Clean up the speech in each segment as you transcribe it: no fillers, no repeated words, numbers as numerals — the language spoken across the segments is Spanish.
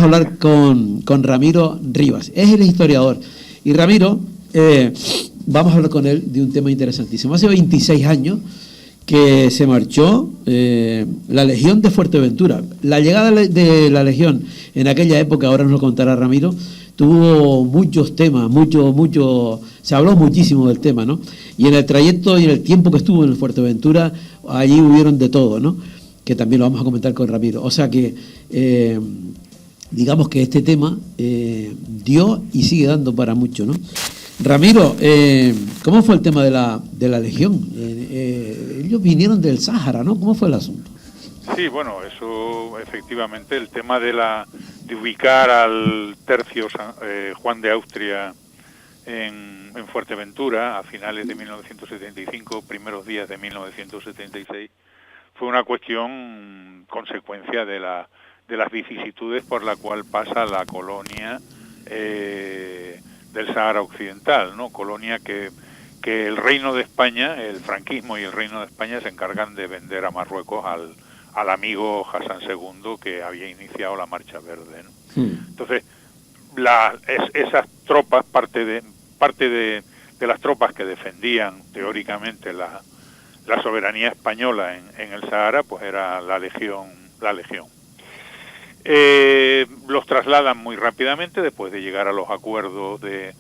vamos a hablar con Ramiro Rivas. Es el historiador. Y Ramiro, vamos a hablar con él de un tema interesantísimo. Hace 26 años que se marchó la Legión de Fuerteventura. La llegada de la Legión en aquella época, ahora nos lo contará Ramiro, tuvo muchos temas, se habló muchísimo del tema, ¿no? Y en el trayecto y en el tiempo que estuvo en Fuerteventura, allí hubieron de todo, ¿no? Que también lo vamos a comentar con Ramiro. O sea que, digamos que este tema dio y sigue dando para mucho, ¿no? Ramiro, ¿cómo fue el tema de la Legión? Ellos vinieron del Sáhara, ¿no? ¿Cómo fue el asunto? Sí, bueno, eso efectivamente, el tema de ubicar al tercio Juan de Austria en Fuerteventura a finales de 1975, primeros días de 1976, fue una cuestión consecuencia de las vicisitudes por la cual pasa la colonia del Sáhara Occidental, ¿no? Colonia que el Reino de España, el franquismo y el Reino de España se encargan de vender a Marruecos al amigo Hassan II que había iniciado la Marcha Verde, ¿no? Entonces, esas tropas, parte de las tropas que defendían teóricamente la soberanía española en el Sahara, pues era la Legión. Los trasladan muy rápidamente después de llegar a los acuerdos de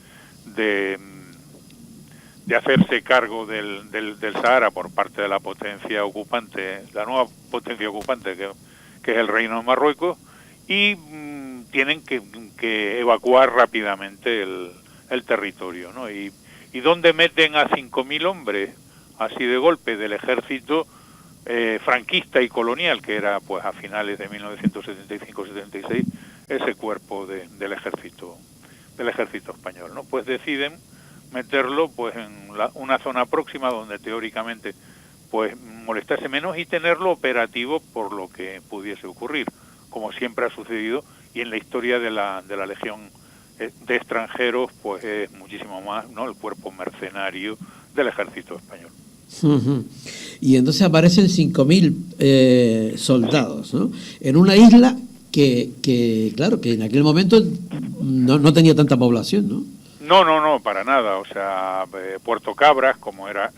hacerse cargo del Sahara por parte de la potencia ocupante, la nueva potencia ocupante que es el Reino de Marruecos, y tienen que evacuar rápidamente el territorio, ¿no? Y ¿dónde meten a 5.000 hombres así de golpe del ejército franquista y colonial, que era pues a finales de 1975-76 ese cuerpo del ejército español, ¿no? Pues deciden meterlo pues en una zona próxima donde teóricamente pues molestase menos y tenerlo operativo por lo que pudiese ocurrir, como siempre ha sucedido, y en la historia de la Legión de extranjeros pues es muchísimo más, ¿no?, el cuerpo mercenario del ejército español. Y entonces aparecen 5.000 soldados, ¿no?, en una isla que claro, que en aquel momento no tenía tanta población, ¿no? No, para nada. O sea, Puerto Cabras, como era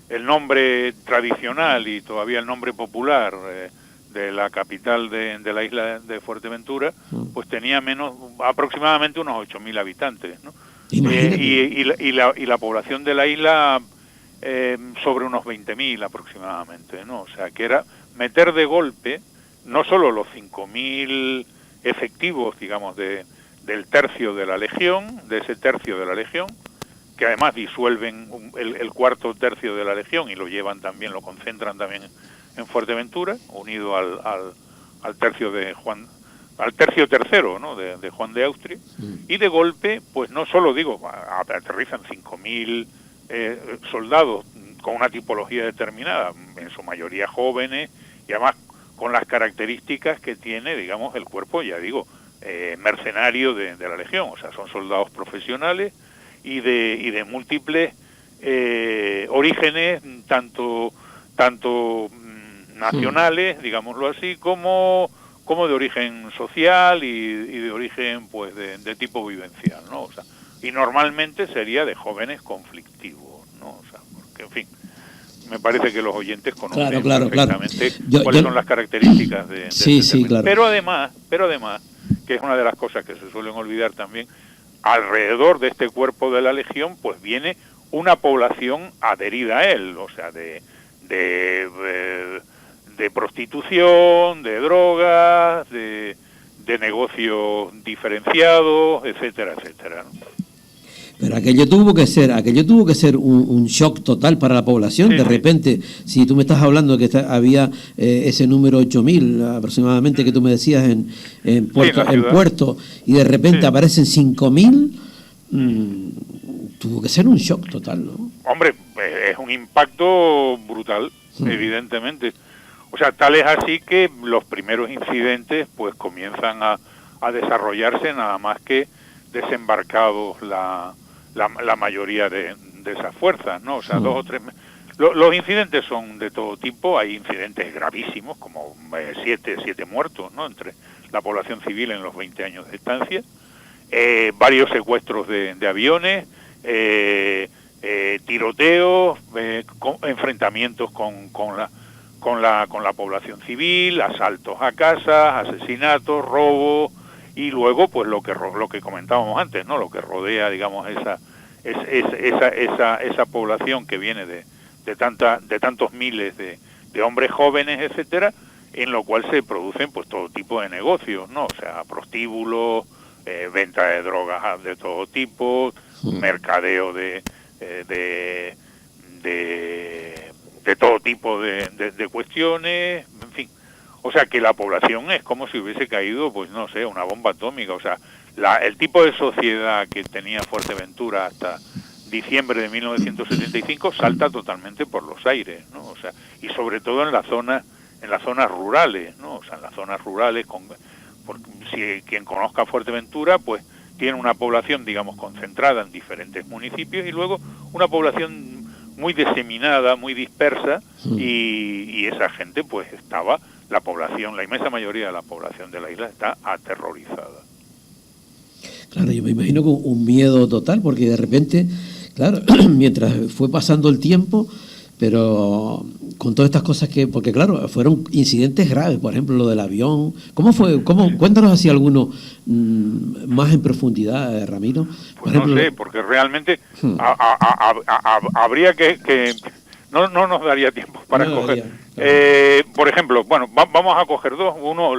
el nombre tradicional y todavía el nombre popular de la capital de la isla de Fuerteventura, pues tenía aproximadamente unos 8.000 habitantes, ¿no? Y la población de la isla sobre unos 20.000 aproximadamente, ¿no? O sea, que era meter de golpe no solo los 5.000 efectivos, digamos, del tercio de la Legión, de ese tercio de la Legión, que además disuelven el cuarto tercio de la Legión y lo llevan también, lo concentran también en Fuerteventura, unido al tercio de Juan, al tercio tercero, ¿no?, de Juan de Austria, y de golpe, pues no solo digo, aterrizan 5.000 soldados con una tipología determinada, en su mayoría jóvenes, y además con las características que tiene, digamos, el cuerpo, ya digo, mercenario de la Legión. O sea, son soldados profesionales y de múltiples orígenes, tanto nacionales, digámoslo así, como de origen social y de origen, pues, de tipo vivencial, ¿no? O sea, y normalmente sería de jóvenes conflictivos, ¿no? O sea, porque, en fin, me parece que los oyentes conocen perfectamente cuáles son las características de sí, claro. Pero además, que es una de las cosas que se suelen olvidar también, alrededor de este cuerpo de la Legión, pues viene una población adherida a él, o sea, de prostitución, de drogas, de negocios diferenciados, etcétera, etcétera, ¿no? Pero aquello tuvo que ser un shock total para la población. Sí, de repente, si tú me estás hablando de que había ese número 8.000 aproximadamente que tú me decías en Puerto, y de repente aparecen 5.000, tuvo que ser un shock total, ¿no? Hombre, es un impacto brutal, evidentemente. O sea, tal es así que los primeros incidentes pues comienzan a desarrollarse nada más que desembarcados la mayoría de esas fuerzas, ¿no? O sea, 2 o 3... Los incidentes son de todo tipo. Hay incidentes gravísimos, como 7 muertos, ¿no?, entre la población civil en los 20 años de estancia, varios secuestros de aviones, tiroteos, enfrentamientos con la población civil, asaltos a casas, asesinatos, robos, y luego pues lo que comentábamos antes, ¿no? Lo que rodea, digamos, esa población que viene de tantos miles de hombres jóvenes, etcétera, en lo cual se producen pues todo tipo de negocios, ¿no? O sea, prostíbulos, venta de drogas de todo tipo, mercadeo de todo tipo de cuestiones, en fin. O sea, que la población es como si hubiese caído, pues no sé, una bomba atómica. O sea, el tipo de sociedad que tenía Fuerteventura hasta diciembre de 1975 salta totalmente por los aires, ¿no? O sea, y sobre todo en las zonas rurales, ¿no? O sea, en las zonas rurales, si quien conozca Fuerteventura, pues tiene una población, digamos, concentrada en diferentes municipios y luego una población muy diseminada, muy dispersa, y esa gente, pues la inmensa mayoría de la población de la isla está aterrorizada. Claro, yo me imagino con un miedo total, porque de repente, claro, mientras fue pasando el tiempo, pero con todas estas cosas porque claro, fueron incidentes graves, por ejemplo, lo del avión. ¿Cómo fue? Cuéntanos así alguno más en profundidad, Ramiro. Pues ejemplo, no sé, porque realmente habría que no nos daría tiempo para coger. Claro. Por ejemplo, bueno, vamos a coger dos. Uno,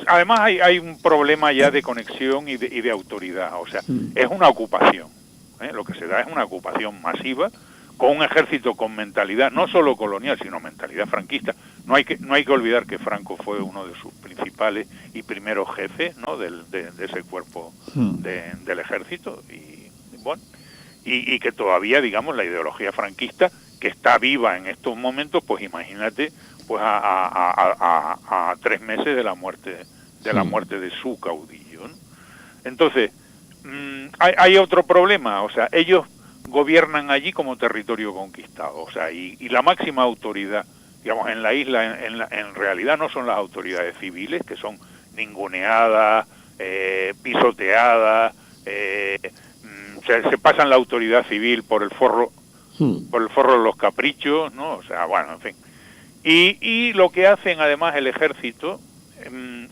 además hay un problema ya de conexión y de autoridad. O sea, es una ocupación. Lo que se da es una ocupación masiva, con un ejército con mentalidad no solo colonial, sino mentalidad franquista. No hay que olvidar que Franco fue uno de sus principales y primeros jefes, ¿no? de ese cuerpo del ejército, y bueno, y que todavía, digamos, la ideología franquista, que está viva en estos momentos, pues imagínate, pues a 3 meses de la muerte de su caudillo, ¿no? Entonces, hay otro problema. O sea, ellos gobiernan allí como territorio conquistado, o sea, y la máxima autoridad, digamos, en la isla, en realidad no son las autoridades civiles, que son ninguneadas, pisoteadas, se pasan la autoridad civil por el forro de los caprichos, ¿no? O sea, bueno, en fin. Y lo que hacen además el ejército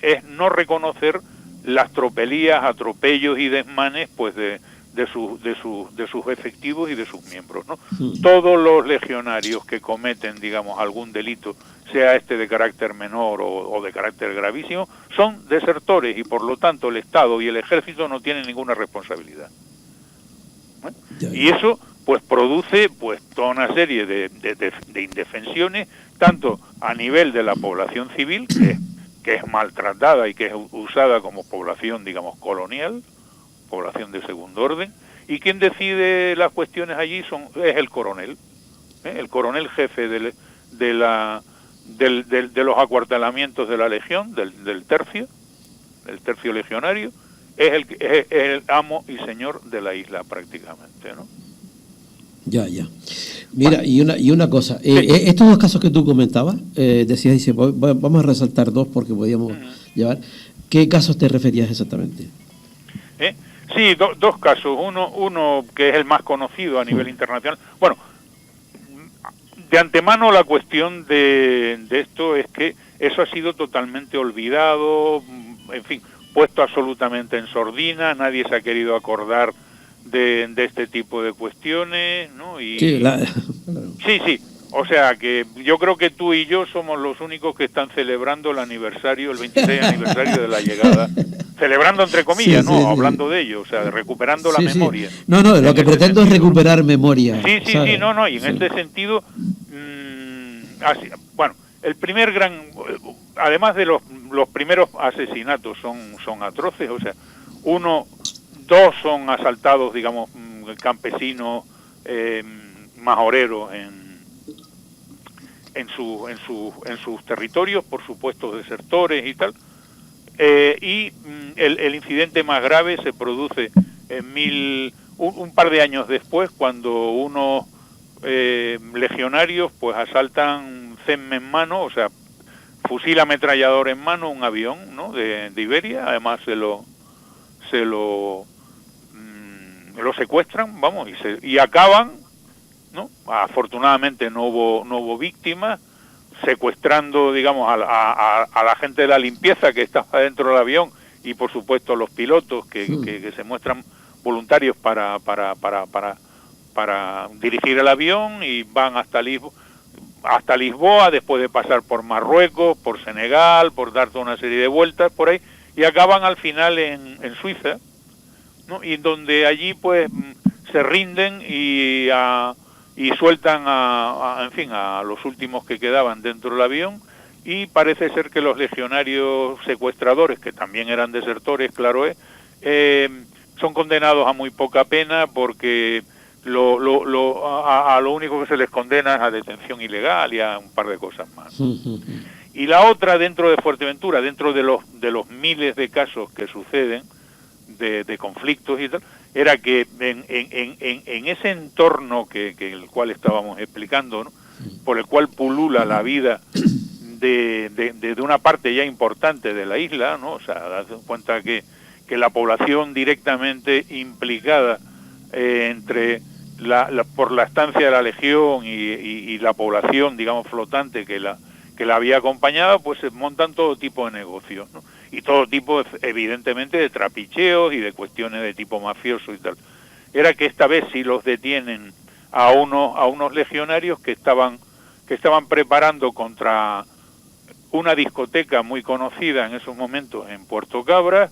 es no reconocer las tropelías, atropellos y desmanes, pues de sus efectivos y de sus miembros, ¿no? Todos los legionarios que cometen, digamos, algún delito, sea este de carácter menor o de carácter gravísimo, son desertores, y por lo tanto el Estado y el ejército no tienen ninguna responsabilidad. Y eso pues produce pues toda una serie de indefensiones, tanto a nivel de la población civil, que es maltratada y que es usada como población, digamos, colonial, población de segundo orden, y quien decide las cuestiones allí es el coronel, el coronel jefe de los acuartelamientos de la legión, del tercio legionario, es el amo y señor de la isla prácticamente, ¿no? Ya. Mira, y una cosa, estos dos casos que tú comentabas, dice, vamos a resaltar dos porque podíamos llevar. ¿Qué casos te referías exactamente? Sí, dos casos. Uno que es el más conocido a nivel internacional. Bueno, de antemano la cuestión de esto es que eso ha sido totalmente olvidado, en fin, puesto absolutamente en sordina, nadie se ha querido acordar de este tipo de cuestiones, ¿no? Sí, sí. O sea que yo creo que tú y yo somos los únicos que están celebrando el 26 aniversario de la llegada, celebrando entre comillas, sí, hablando de ello, o sea, recuperando la memoria. No, lo que pretendo es recuperar memoria. Sí, y en este sentido, bueno, el primer además de los primeros asesinatos son atroces, o sea, dos son asaltados, digamos, campesinos, majoreros en sus territorios por supuestos desertores y tal, y el incidente más grave se produce un par de años después, cuando unos legionarios pues asaltan Cemme en mano, o sea, fusil ametrallador en mano, un avión, ¿no?, de Iberia. Además lo secuestran, vamos, y acaban, ¿no? Afortunadamente no hubo víctimas, secuestrando, digamos, a la gente de la limpieza que estaba dentro del avión, y por supuesto los pilotos que se muestran voluntarios para dirigir el avión, y van hasta Lisboa, después de pasar por Marruecos, por Senegal, por dar toda una serie de vueltas por ahí, y acaban al final en Suiza, ¿no? Y donde allí pues se rinden y sueltan en fin, a los últimos que quedaban dentro del avión, y parece ser que los legionarios secuestradores, que también eran desertores, claro es, son condenados a muy poca pena, porque a lo único que se les condena es a detención ilegal y a un par de cosas más. Y la otra, dentro de Fuerteventura, dentro de los miles de casos que suceden de conflictos y tal, era que en ese entorno que el cual estábamos explicando, ¿no?, por el cual pulula la vida de una parte ya importante de la isla, ¿no? O sea, darse cuenta que la población directamente implicada entre por la estancia de la Legión y la población, digamos, flotante que la había acompañado, pues se montan todo tipo de negocios, ¿no? Y todo tipo, evidentemente, de trapicheos y de cuestiones de tipo mafioso y tal. Era que esta vez sí los detienen a unos legionarios que estaban preparando contra una discoteca muy conocida en esos momentos en Puerto Cabras,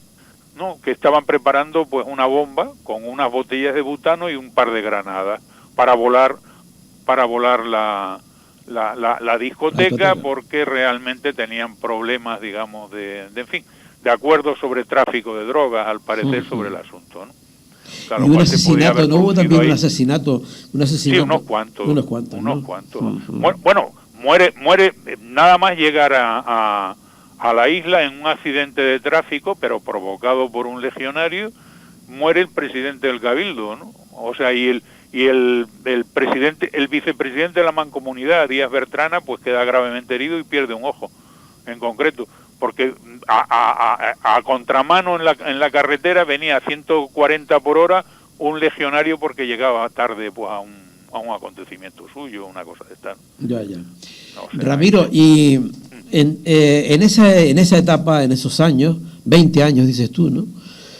¿no?, que estaban preparando pues una bomba con unas botellas de butano y un par de granadas para volar la discoteca, porque realmente tenían problemas, digamos, en fin, de acuerdo sobre tráfico de drogas, al parecer, sobre el asunto, ¿no? Claro, y un asesinato, ¿no hubo también un asesinato? Sí, unos cuantos. ¿no? Bueno, muere nada más llegar a la isla en un accidente de tráfico, pero provocado por un legionario, muere el presidente del Cabildo, ¿no? O sea, y el vicepresidente de la Mancomunidad, Díaz Bertrana, pues queda gravemente herido y pierde un ojo, en concreto, porque a contramano en la carretera venía a 140 por hora un legionario, porque llegaba tarde pues a un acontecimiento suyo, una cosa de esta. Ya. No, o sea, Ramiro, y en esa etapa, en esos años, 20 años dices tú, ¿no?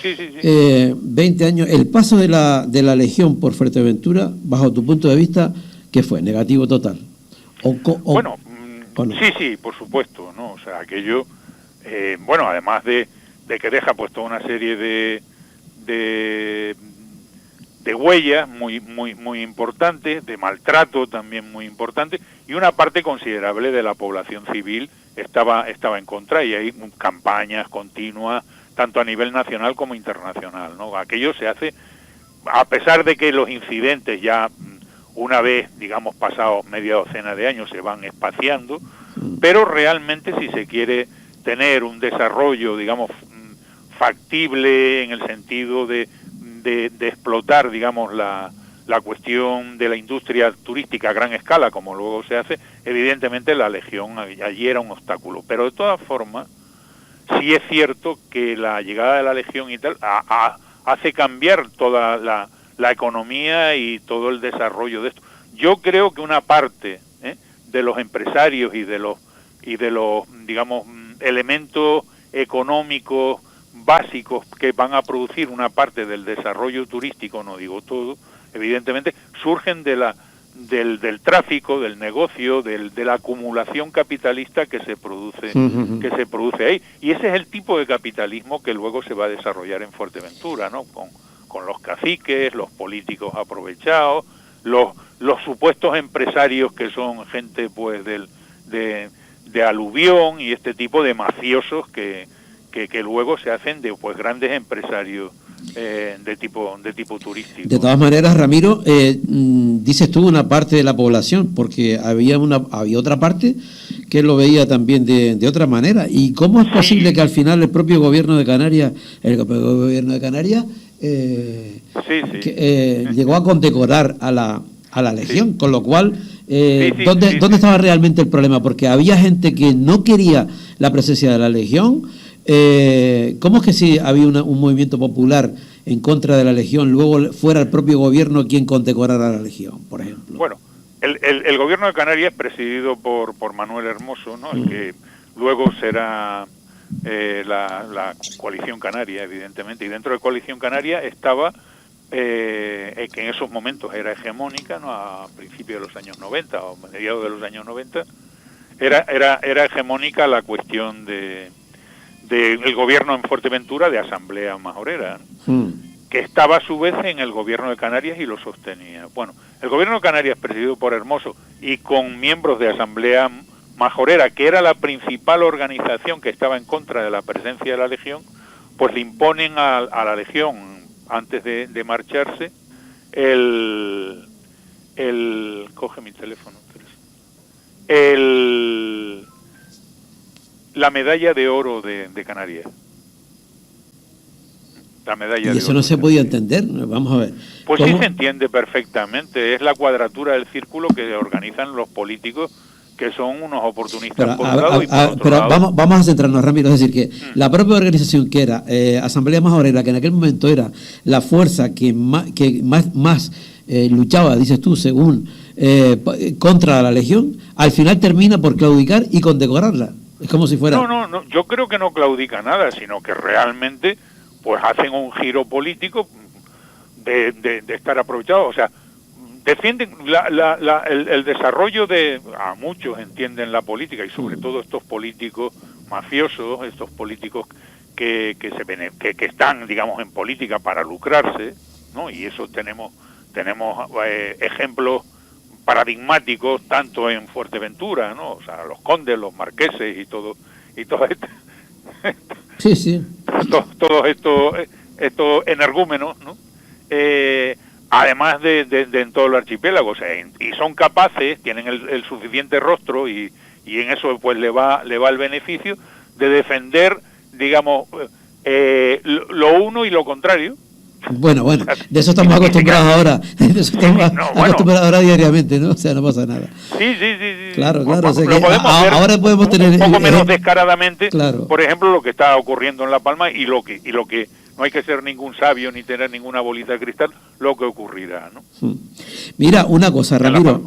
Sí. 20 años, el paso de la Legión por Fuerteventura, bajo tu punto de vista, ¿qué fue? ¿Negativo total? Bueno, ¿o no? Sí, por supuesto, ¿no? O sea, aquello, bueno, además de que deja pues toda una serie de huellas muy importantes, de maltrato también muy importante, y una parte considerable de la población civil estaba en contra, y hay campañas continuas, tanto a nivel nacional como internacional, ¿no? Aquello se hace, a pesar de que los incidentes ya, una vez, digamos, pasados media docena de años, se van espaciando, pero realmente, si se quiere tener un desarrollo, digamos, factible en el sentido de explotar, digamos, la cuestión de la industria turística a gran escala, como luego se hace, evidentemente la Legión allí era un obstáculo. Pero de todas formas, sí es cierto que la llegada de la Legión y tal hace cambiar toda la economía y todo el desarrollo de esto. Yo creo que una parte de los empresarios y de los digamos, elementos económicos básicos que van a producir una parte del desarrollo turístico, no digo todo, evidentemente, surgen del tráfico, del negocio, de la acumulación capitalista que se produce ahí. Y ese es el tipo de capitalismo que luego se va a desarrollar en Fuerteventura, ¿no? Con los caciques, los políticos aprovechados, los supuestos empresarios que son gente pues de aluvión, y este tipo de mafiosos que luego se hacen de pues grandes empresarios de tipo turístico. De todas maneras, Ramiro, dices tú una parte de la población, porque había otra parte que lo veía también de otra manera. ¿Y cómo es posible que al final el propio gobierno de Canarias, llegó a condecorar a la Legión, con lo cual ¿Dónde estaba realmente el problema? Porque había gente que no quería la presencia de la Legión. ¿Cómo es que si había un movimiento popular en contra de la Legión, luego fuera el propio gobierno quien condecorara a la Legión, por ejemplo? Bueno, el gobierno de Canarias es presidido por Manuel Hermoso, ¿no? El que luego será la Coalición Canaria, evidentemente, y dentro de Coalición Canaria estaba, que en esos momentos era hegemónica, ¿no? A principios de los años 90 o mediados de los años 90, era hegemónica la cuestión del gobierno en Fuerteventura de Asamblea Majorera, que estaba a su vez en el gobierno de Canarias y lo sostenía. Bueno, el gobierno de Canarias, presidido por Hermoso y con miembros de Asamblea Majorera, que era la principal organización que estaba en contra de la presencia de la Legión, pues le imponen a la Legión, antes de marcharse, coge mi teléfono, la medalla de oro de Canarias. La medalla y eso no se podía entender, vamos a ver. Pues ¿cómo? Sí se entiende perfectamente, es la cuadratura del círculo que organizan los políticos, que son unos oportunistas por un lado y por otro lado. Vamos a centrarnos, Ramiro, es decir, que la propia organización que era Asamblea Majorera, que en aquel momento era la fuerza que más luchaba, dices tú, según contra la Legión, al final termina por claudicar y condecorarla. Es como si fuera... No, yo creo que no claudica nada, sino que realmente pues hacen un giro político de estar aprovechados, o sea, defienden el desarrollo a muchos entienden la política, y sobre todo estos políticos mafiosos, estos políticos que están, digamos, en política para lucrarse, ¿no? Y eso tenemos ejemplos paradigmáticos tanto en Fuerteventura, ¿no? O sea, los condes, los marqueses y todo esto. Sí. Todos estos energúmenos, ¿no? Además de en todo el archipiélago, o sea, y son capaces, tienen el suficiente rostro y en eso pues le va el beneficio de defender, digamos, lo uno y lo contrario. Bueno, de eso estamos acostumbrados ahora. De eso estamos acostumbrados ahora diariamente, ¿no? O sea, no pasa nada. Sí. Claro. O sea, ahora podemos tener un poco menos descaradamente, claro. Por ejemplo, lo que está ocurriendo en La Palma y lo que no hay que ser ningún sabio ni tener ninguna bolita de cristal, lo que ocurrirá, ¿no? Mira, una cosa, Ramiro.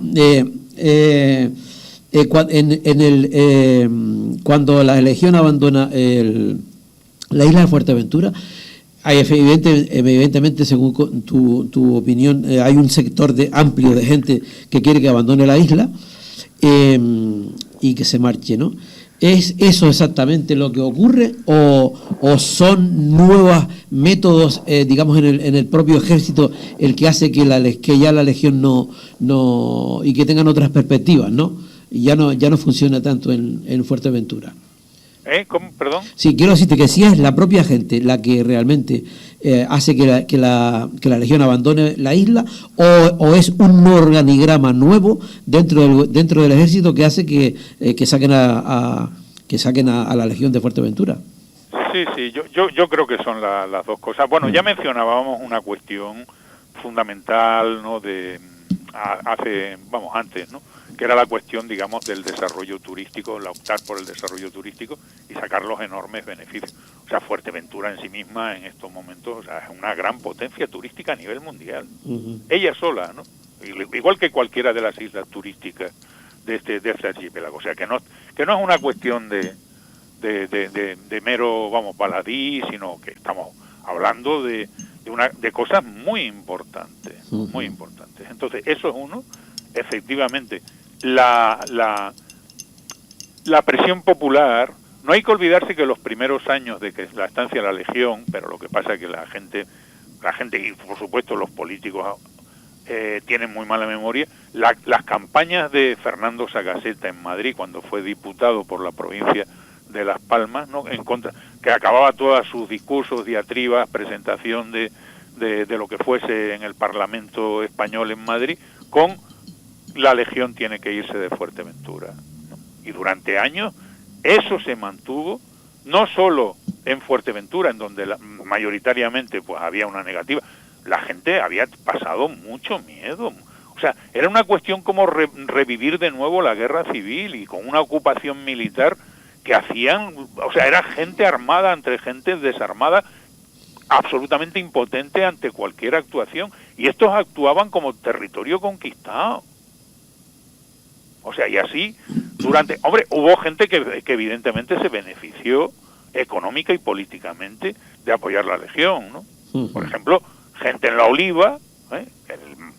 Cuando la Legión abandona la isla de Fuerteventura, hay evidentemente, según tu opinión, hay un sector amplio de gente que quiere que abandone la isla y que se marche, ¿no? ¿Es eso exactamente lo que ocurre o son nuevos métodos, digamos, en el propio ejército el que hace que ya la Legión no y que tengan otras perspectivas, ¿no? Y ya no funciona tanto en Fuerteventura? ¿Cómo? Perdón. Sí, quiero decirte que si es la propia gente la que realmente hace que la Legión abandone la isla o es un organigrama nuevo dentro del ejército que hace que saquen a la Legión de Fuerteventura. Sí, yo creo que son las dos cosas. Bueno, ya mencionábamos una cuestión fundamental, ¿no? Antes, ¿no? Que era la cuestión, digamos, del desarrollo turístico, la optar por el desarrollo turístico y sacar los enormes beneficios. O sea, Fuerteventura en sí misma en estos momentos, o sea, es una gran potencia turística a nivel mundial. Ella sola, ¿no? Igual que cualquiera de las islas turísticas de este archipiélago. O sea, que no es una cuestión de mero, baladí, sino que estamos hablando de cosas muy importantes, muy importantes. Entonces, eso es uno. Efectivamente, la presión popular, no hay que olvidarse que los primeros años de que la estancia de la Legión, pero lo que pasa es que la gente y por supuesto los políticos tienen muy mala memoria, las campañas de Fernando Sagaseta en Madrid cuando fue diputado por la provincia de Las Palmas, ¿no? En contra, que acababa todos sus discursos, diatribas, presentación de lo que fuese en el Parlamento español en Madrid, con la Legión tiene que irse de Fuerteventura, ¿no? Y durante años eso se mantuvo, no solo en Fuerteventura, en donde mayoritariamente pues había una negativa, la gente había pasado mucho miedo, O sea, era una cuestión como revivir de nuevo la guerra civil y con una ocupación militar que hacían, o sea, era gente armada entre gente desarmada, absolutamente impotente ante cualquier actuación, y estos actuaban como territorio conquistado. O sea, y así, hombre, hubo gente que evidentemente se benefició económica y políticamente de apoyar la Legión, ¿no? Por ejemplo, gente en La Oliva, el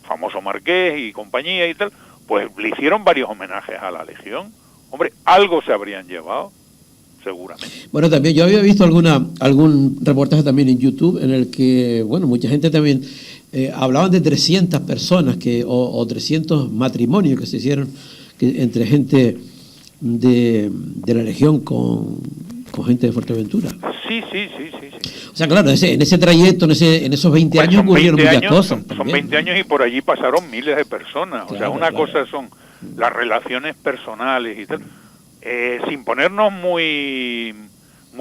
famoso Marqués y compañía y tal, pues le hicieron varios homenajes a la Legión. Hombre, algo se habrían llevado, seguramente. Bueno, también yo había visto algún reportaje también en YouTube en el que, bueno, mucha gente también hablaban de 300 personas o 300 matrimonios que se hicieron entre gente de la Legión con gente de Fuerteventura. Sí. O sea, claro, en ese trayecto, en esos 20 años ocurrieron muchas cosas. Son 20 años y por allí pasaron miles de personas. Claro, o sea, una cosa son las relaciones personales y tal. Sin ponernos muy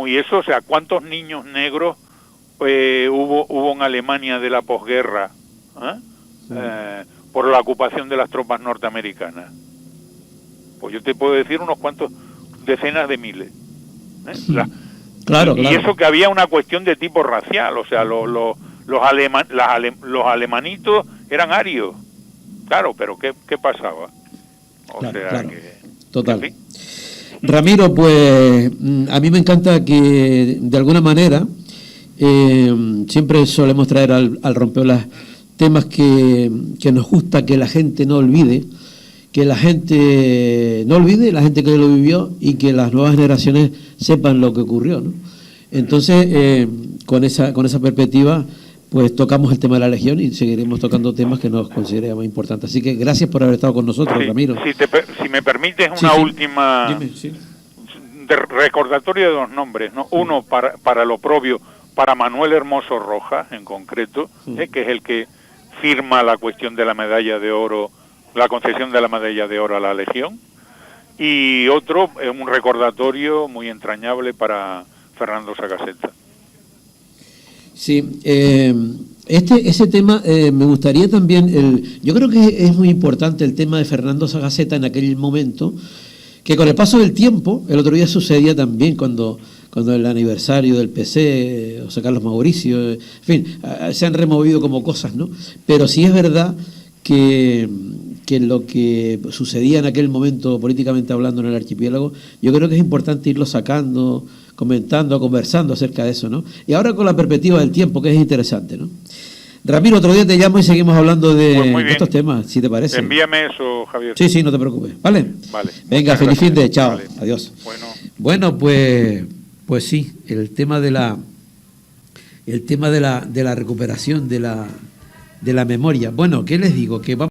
eso, o sea, ¿cuántos niños negros hubo en Alemania de la posguerra por la ocupación de las tropas norteamericanas? Pues yo te puedo decir unos cuantos, decenas de miles. Claro. Y eso que había una cuestión de tipo racial, o sea, los alemanitos eran arios. Claro, pero ¿qué pasaba? Claro. Total. En fin. Ramiro, pues a mí me encanta que de alguna manera siempre solemos traer al Rompeolas temas que nos gusta que la gente no olvide, la gente que lo vivió y que las nuevas generaciones sepan lo que ocurrió, ¿no? Entonces, con esa perspectiva, pues tocamos el tema de la Legión y seguiremos tocando temas que nos consideramos importantes. Así que gracias por haber estado con nosotros, Ramiro. Si me permites una última... Dime, de recordatorio de dos nombres, ¿no? Uno para lo propio, para Manuel Hermoso Rojas, en concreto, que es el que firma la cuestión de la medalla de oro, la concesión de la medalla de oro a la Legión, y otro, un recordatorio muy entrañable para Fernando Sagaceta. Sí, ese tema me gustaría también, yo creo que es muy importante el tema de Fernando Sagaceta en aquel momento, que con el paso del tiempo, el otro día sucedía también cuando el aniversario del PC, José Carlos Mauricio, en fin, se han removido como cosas, ¿no? Pero sí es verdad que lo que sucedía en aquel momento políticamente hablando en el archipiélago, yo creo que es importante irlo sacando, comentando, conversando acerca de eso, ¿no? Y ahora con la perspectiva del tiempo, que es interesante, ¿no? Ramiro, otro día te llamo y seguimos hablando de estos temas, si te parece. Envíame eso, Javier. Sí, no te preocupes, ¿vale? Vale. Venga, feliz fin de, chao, vale. Adiós. Bueno, pues sí, el tema de la recuperación de la memoria. Bueno, ¿qué les digo? Que vamos